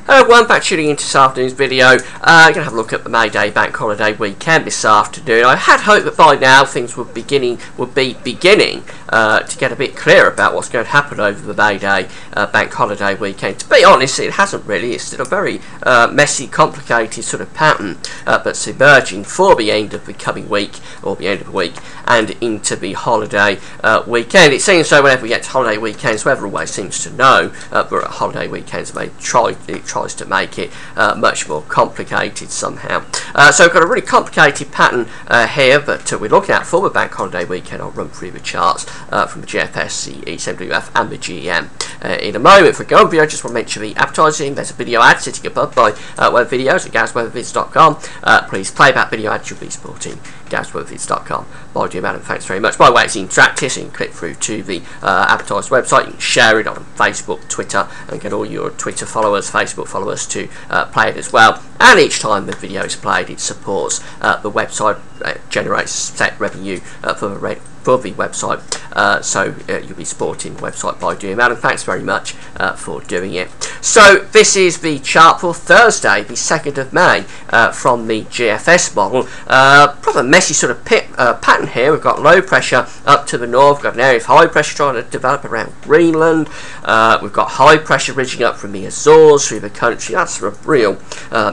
Hello everyone, back tuning into this afternoon's video. Going to have a look at the May Day bank holiday weekend this afternoon. I had hoped that by now things would be beginning to get a bit clearer about what's going to happen over the May Day bank holiday weekend. To be honest, it hasn't really. It's still a very messy, complicated sort of pattern that's emerging for the end of the coming week, or the end of the week, and into the holiday weekend. It seems so whenever we get to holiday weekends, weather always seems to know, but at holiday weekends it tries to make it much more complicated somehow. So we've got a really complicated pattern here that we're looking at for the bank holiday weekend. I'll run through the charts from the GFS, the ECMWF and the GEM in a moment. If we go on video, I just want to mention the advertising. There's a video ad sitting above my web videos at GavsWeatherVids.com. Please play that video ad. You'll be supporting GavsWeatherVids.com by doing that, and thanks very much. By the way, it's interactive, so you can click through to the advertised website. You can share it on Facebook, Twitter, and get all your Twitter followers, Facebook followers to play it as well. And each time the video is played, it supports the website, generates set revenue for the website, so you'll be supporting the website by doing that, and thanks very much for doing it. So this is the chart for Thursday, the 2nd of May, from the GFS model. Probably a messy sort of pattern here. We've got low pressure up to the north, we've got an area of high pressure trying to develop around Greenland, we've got high pressure ridging up from the Azores through the country. That's a real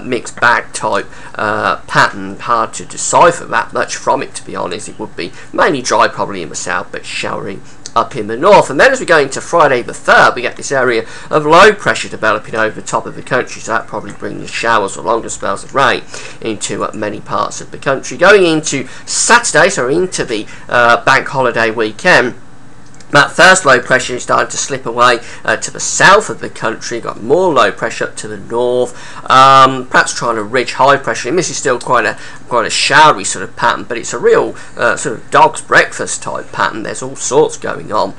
mixed bag type pattern, hard to decipher that much from it, to be honest. It would be mainly dry probably in the south, but showery up in the north. And then as we go into Friday the 3rd, we get this area of low pressure developing over the top of the country, so that probably brings showers or longer spells of rain into many parts of the country. Going into Saturday, so into the bank holiday weekend, that first low pressure is starting to slip away to the south of the country. Got more low pressure up to the north, perhaps trying to ridge high pressure. And this is still quite a showery sort of pattern, but it's a real sort of dog's breakfast type pattern. There's all sorts going on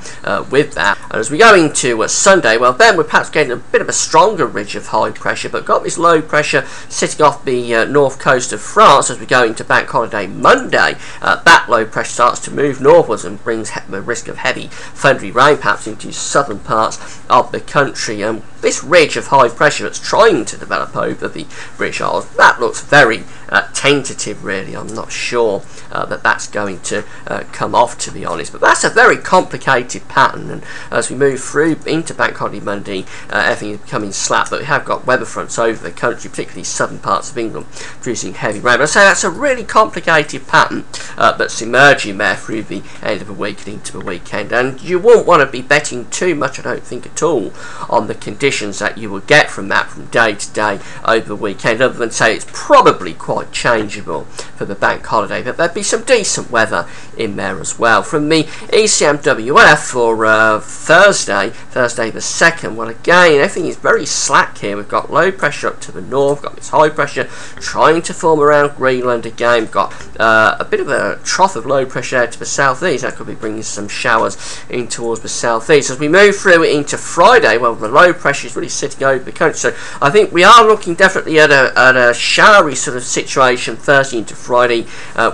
with that. And as we go into Sunday, well, then we're perhaps getting a bit of a stronger ridge of high pressure, but got this low pressure sitting off the north coast of France. As we go into bank holiday Monday, that low pressure starts to move northwards and brings the risk of heavy thundery rain perhaps into southern parts of the country. This ridge of high pressure that's trying to develop over the British Isles, that looks very tentative really. I'm not sure that that's going to come off, to be honest, but that's a very complicated pattern. And as we move through into bank holiday Monday, everything is becoming slack, but we have got weather fronts over the country, particularly southern parts of England, producing heavy rain. But I say that's a really complicated pattern that's emerging there through the end of the week and into the weekend, and you won't want to be betting too much, I don't think at all, on the conditions that you will get from that from day to day over the weekend, other than say it's probably quite changeable for the bank holiday, but there'd be some decent weather in there as well. From the ECMWF for Thursday the 2nd, well, again, everything is very slack here. We've got low pressure up to the north, we've got this high pressure trying to form around Greenland again. We've got a bit of a trough of low pressure there to the southeast. That could be bringing some showers in towards the southeast. As we move through into Friday, well, the low pressure is really sitting over the country, so I think we are looking definitely at a showery sort of situation Thursday into Friday,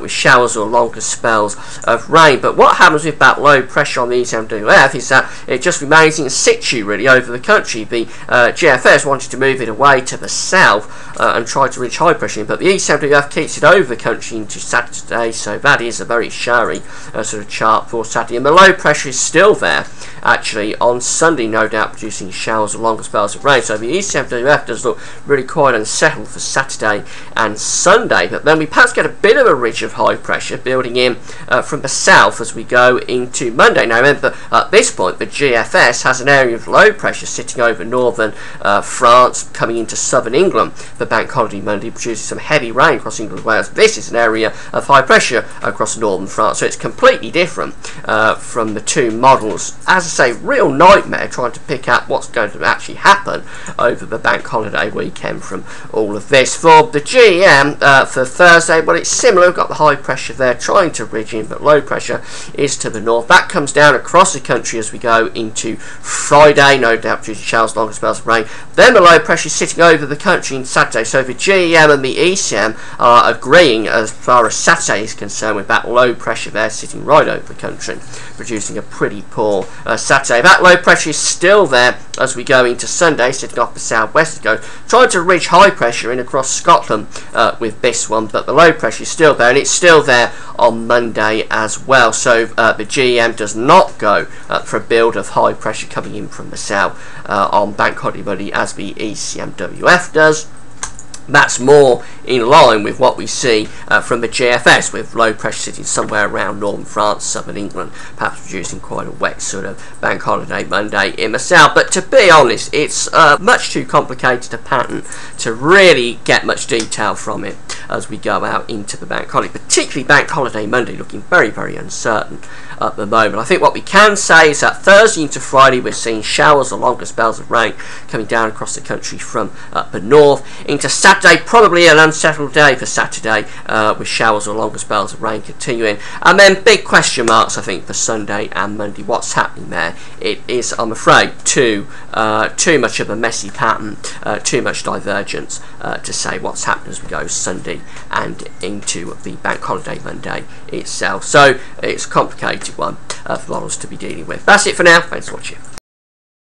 with showers or longer spells of rain. But what happens with that low pressure on the ECMWF is that it just remains in situ really over the country. The GFS wanted to move it away to the south and try to reach high pressure, but the ECMWF keeps it over the country into Saturday, so that is a very showery sort of chart for Saturday. And the low pressure is still there actually on Sunday, no doubt producing showers or longer spells of rain. So the ECMWF does look really quite unsettled for Saturday and Sunday. But then we perhaps get a bit of a ridge of high pressure building in from the south as we go into Monday. Now remember, at this point the GFS has an area of low pressure sitting over northern France, coming into southern England for bank holiday Monday, producing some heavy rain across England and Wales. This is an area of high pressure across northern France, so it's completely different from the two models. As I say, real nightmare trying to pick out what's going to actually happen over the bank holiday weekend from all of this. For the GEM for Thursday, well, it's similar. We've got the high pressure there trying to ridge in, but low pressure is to the north. That comes down across the country as we go into Friday, no doubt due to showers, longer spells of rain. Then the low pressure is sitting over the country on Saturday, so the GEM and the ECM are agreeing as far as Saturday is concerned with that low pressure there sitting right over the country, producing a pretty poor Saturday. That low pressure is still there as we go into Sunday, setting off the southwest coast, trying to reach high pressure in across Scotland with this one, but the low pressure is still there, and it's still there on Monday as well. So the GEM does not go for a build of high pressure coming in from the south on Bank Holiday Monday as the ECMWF does. That's more in line with what we see from the GFS, with low pressure sitting somewhere around northern France, southern England, perhaps producing quite a wet sort of Bank Holiday Monday in the south. But to be honest, it's much too complicated a pattern to really get much detail from it as we go out into the Bank Holiday, particularly Bank Holiday Monday looking very, very uncertain at the moment. I think what we can say is that Thursday into Friday we're seeing showers or longer spells of rain coming down across the country from the north. Into Saturday, probably an unsettled day for Saturday, with showers or longer spells of rain continuing. And then big question marks, I think, for Sunday and Monday. What's happening there? It is, I'm afraid, too much of a messy pattern, too much divergence to say what's happening as we go Sunday and into the Bank Holiday Monday itself. So it's a complicated one for models to be dealing with. That's it for now. Thanks for watching.